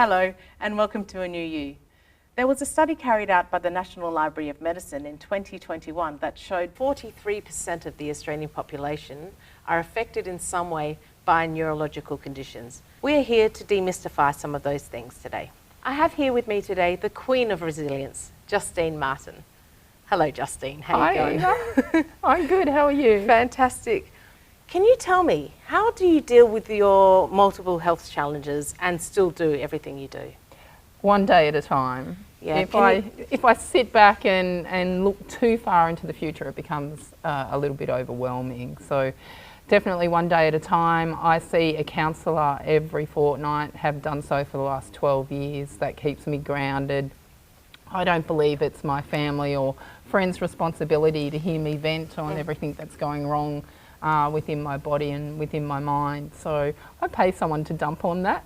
Hello and welcome to A New You. There was a study carried out by the National Library of Medicine in 2021 that showed 43% of the Australian population are affected in some way by neurological conditions. We are here to demystify some of those things today. I have here with me today the Queen of Resilience, Justine Martin. Hello Justine, how are you going? I'm good, how are you? Fantastic. Can you tell me, how do you deal with your multiple health challenges and still do everything you do? One day at a time. Yeah, if I sit back and look too far into the future, it becomes a little bit overwhelming. So definitely one day at a time. I see a counsellor every fortnight, have done so for the last 12 years. That keeps me grounded. I don't believe it's my family or friends' responsibility to hear me vent on everything that's going wrong within my body and within my mind. So I pay someone to dump on that.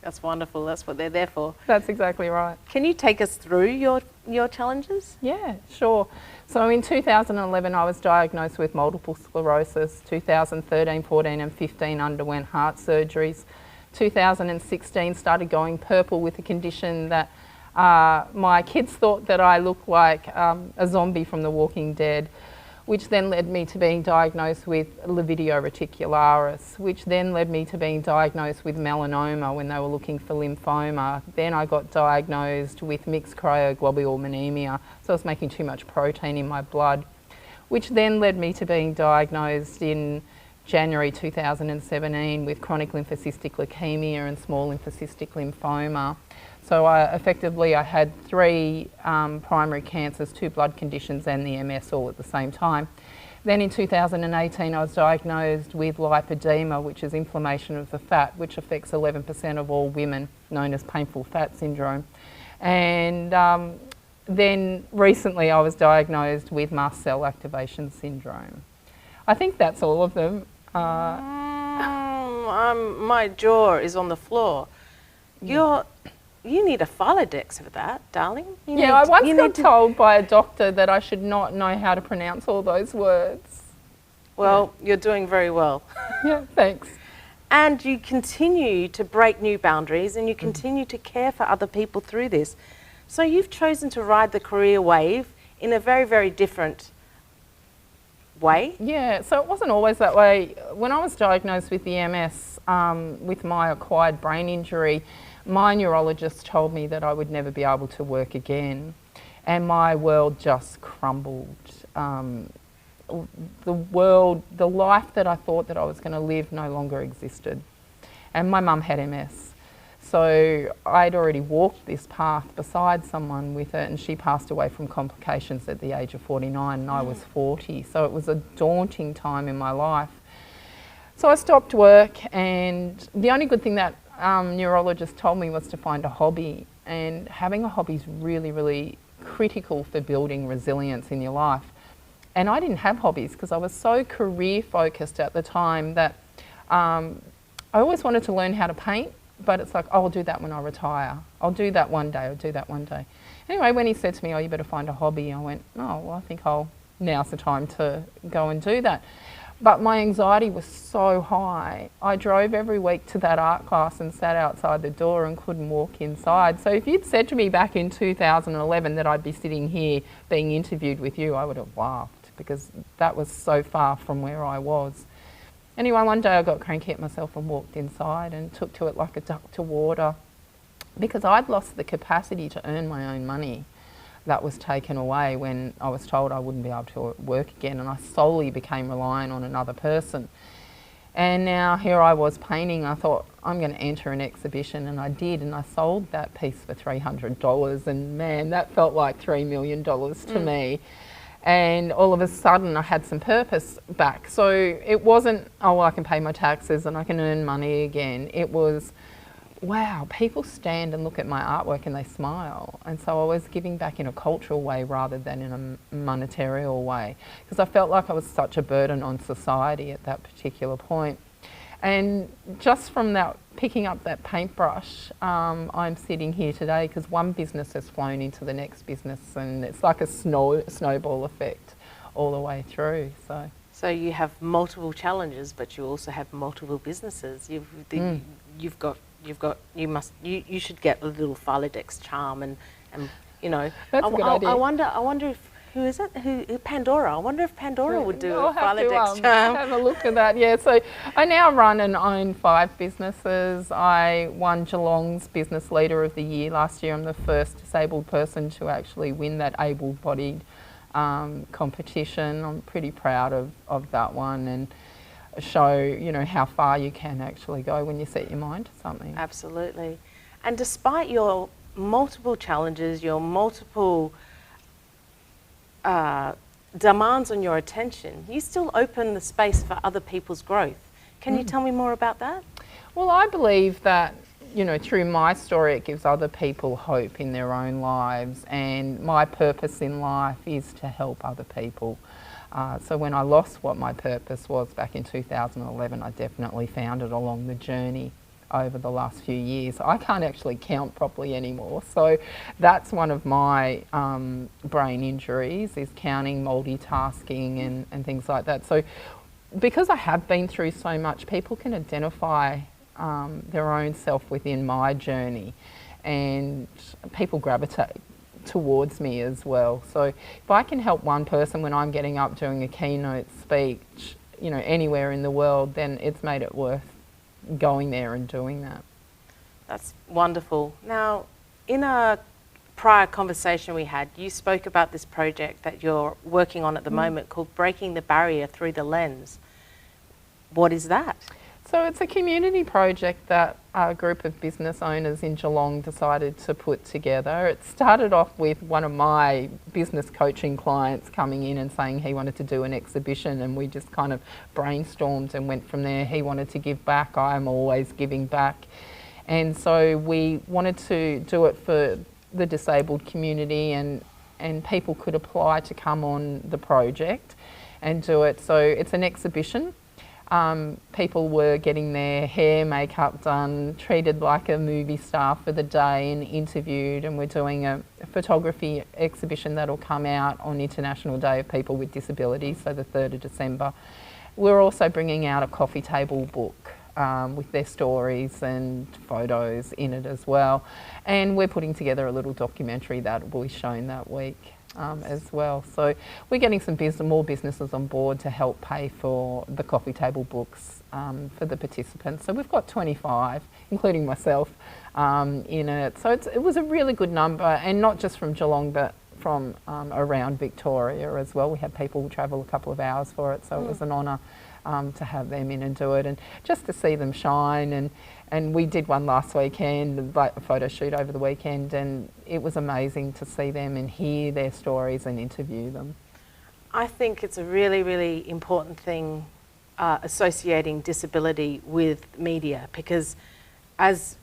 That's wonderful, that's what they're there for. That's exactly right. Can you take us through your challenges? Yeah, sure. So in 2011 I was diagnosed with multiple sclerosis. 2013, 14 and 15 underwent heart surgeries. 2016 started going purple with a condition that my kids thought that I looked like a zombie from The Walking Dead, which then led me to being diagnosed with lividio reticularis, which then led me to being diagnosed with melanoma when they were looking for lymphoma. Then I got diagnosed with mixed cryoglobulinemia, so I was making too much protein in my blood, which then led me to being diagnosed in January 2017 with chronic lymphocystic leukemia and small lymphocystic lymphoma. So I had 3 primary cancers, 2 blood conditions and the MS all at the same time. Then in 2018 I was diagnosed with lipedema, which is inflammation of the fat, which affects 11% of all women, known as painful fat syndrome. And then recently I was diagnosed with mast cell activation syndrome. I think that's all of them. My jaw is on the floor. You need a Filodex for that, darling. I once got told by a doctor that I should not know how to pronounce all those words. Well, you're doing very well. Yeah, thanks. And you continue to break new boundaries and you continue to care for other people through this. So you've chosen to ride the career wave in a very, very different way. Yeah, so it wasn't always that way. When I was diagnosed with the MS, with my acquired brain injury, my neurologist told me that I would never be able to work again, and my world just crumbled. The life that I thought that I was going to live no longer existed. And my mum had MS. So I'd already walked this path beside someone with it, and she passed away from complications at the age of 49 and I was 40. So it was a daunting time in my life. So I stopped work, and the only good thing that neurologist told me was to find a hobby, and having a hobby is really, really critical for building resilience in your life. And I didn't have hobbies because I was so career focused at the time that I always wanted to learn how to paint, but it's like, oh, I'll do that when I retire. I'll do that one day, I'll do that one day. Anyway, when he said to me, oh, you better find a hobby, I went, oh, well, I think now's the time to go and do that. But my anxiety was so high. I drove every week to that art class and sat outside the door and couldn't walk inside. So if you'd said to me back in 2011 that I'd be sitting here being interviewed with you, I would have laughed, because that was so far from where I was. Anyway, one day I got cranky at myself and walked inside and took to it like a duck to water, because I'd lost the capacity to earn my own money. That was taken away when I was told I wouldn't be able to work again, and I solely became reliant on another person. And now here I was painting. I thought, I'm going to enter an exhibition, and I did, and I sold that piece for $300, and man, that felt like $3 million to me. And all of a sudden I had some purpose back. So it wasn't, oh, well, I can pay my taxes and I can earn money again. It was, wow, people stand and look at my artwork and they smile. And so I was giving back in a cultural way rather than in a monetary way, because I felt like I was such a burden on society at that particular point. And just from that, picking up that paintbrush, I'm sitting here today because one business has flown into the next business, and it's like a snowball effect all the way through. So you have multiple challenges, but you also have multiple businesses. You've got you should get a little Filodex charm and you know. That's a good idea. I wonder if who is it? Who Pandora? I wonder if Pandora would do a Filodex charm. Have a look at that. Yeah. So I now run and own 5 businesses. I won Geelong's Business Leader of the Year last year. I'm the first disabled person to actually win that able-bodied competition. I'm pretty proud of that one, and show, you know, how far you can actually go when you set your mind to something. Absolutely. And despite your multiple challenges, your multiple demands on your attention, you still open the space for other people's growth. Can you tell me more about that? Well, I believe that, you know, through my story it gives other people hope in their own lives, and my purpose in life is to help other people. So when I lost what my purpose was back in 2011, I definitely found it along the journey over the last few years. I can't actually count properly anymore. So that's one of my brain injuries, is counting, multitasking and things like that. So because I have been through so much, people can identify their own self within my journey, and people gravitate towards me as well. So if I can help one person when I'm getting up doing a keynote speech, you know, anywhere in the world, then it's made it worth going there and doing that. That's wonderful. Now, in a prior conversation we had, you spoke about this project that you're working on at the moment called Breaking the Barrier Through the Lens. What is that? So it's a community project that a group of business owners in Geelong decided to put together. It started off with one of my business coaching clients coming in and saying he wanted to do an exhibition, and we just kind of brainstormed and went from there. He wanted to give back. I'm always giving back. And so we wanted to do it for the disabled community, and people could apply to come on the project and do it. So it's an exhibition. People were getting their hair, makeup done, treated like a movie star for the day and interviewed, and we're doing a photography exhibition that'll come out on International Day of People with Disabilities, so the 3rd of December. We're also bringing out a coffee table book with their stories and photos in it as well, and we're putting together a little documentary that will be shown that week. As well. So we're getting some more businesses on board to help pay for the coffee table books for the participants. So we've got 25, including myself, in it. So it was a really good number, and not just from Geelong, but from around Victoria as well. We had people who travel a couple of hours for it, so it was an honour to have them in and do it, and just to see them shine. And we did one last weekend, like a photo shoot over the weekend, and it was amazing to see them and hear their stories and interview them. I think it's a really, really important thing associating disability with media, because as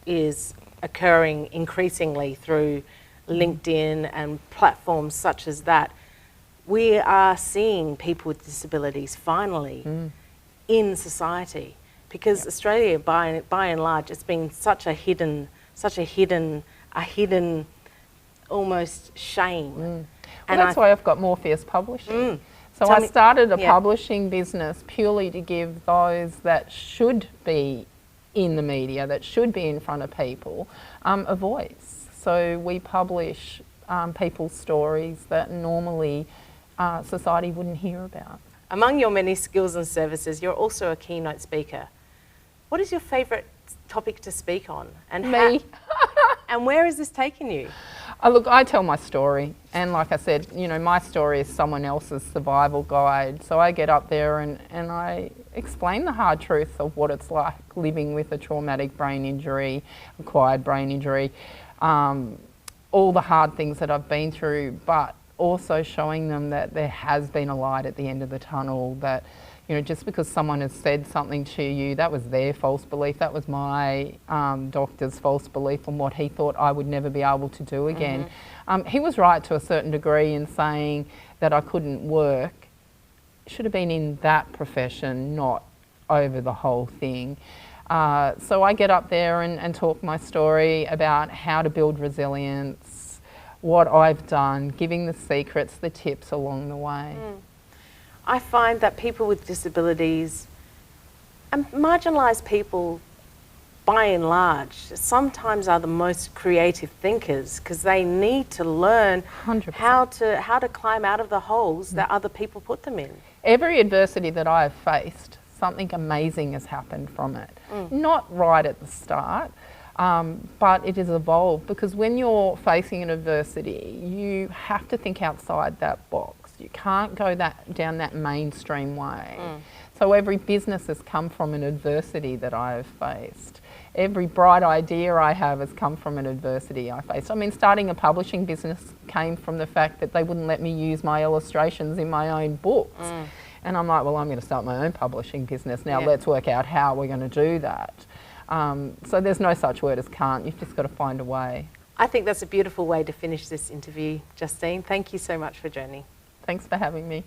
is occurring increasingly through LinkedIn and platforms such as that, we are seeing people with disabilities finally in society. Because Australia, by and large, it's been such a hidden almost shame. Well, that's why I've got Morpheus Publishing. So I started a publishing business purely to give those that should be in the media, that should be in front of people, a voice. So we publish people's stories that normally society wouldn't hear about. Among your many skills and services, you're also a keynote speaker. What is your favourite topic to speak on? And me. And where is this taking you? Look, I tell my story, and like I said, you know, my story is someone else's survival guide. So I get up there and I explain the hard truth of what it's like living with a traumatic brain injury, acquired brain injury, all the hard things that I've been through, but also showing them that there has been a light at the end of the tunnel, that, you know, just because someone has said something to you, that was their false belief. That was my doctor's false belief on what he thought I would never be able to do again. He was right to a certain degree in saying that I couldn't work. Should have been in that profession, not over the whole thing. So I get up there and talk my story about how to build resilience, what I've done, giving the secrets, the tips along the way. I find that people with disabilities and marginalised people by and large, sometimes are the most creative thinkers because they need to learn 100%. how to climb out of the holes that other people put them in. Every adversity that I have faced, something amazing has happened from it. Not right at the start, but it has evolved, because when you're facing an adversity, you have to think outside that box. You can't go down that mainstream way. So every business has come from an adversity that I have faced. Every bright idea I have has come from an adversity I faced. I mean, starting a publishing business came from the fact that they wouldn't let me use my illustrations in my own books. And I'm like, well, I'm going to start my own publishing business now. Let's work out how we're going to do that. So there's no such word as can't. You've just got to find a way. I think that's a beautiful way to finish this interview, Justine. Thank you so much for joining. Thanks for having me.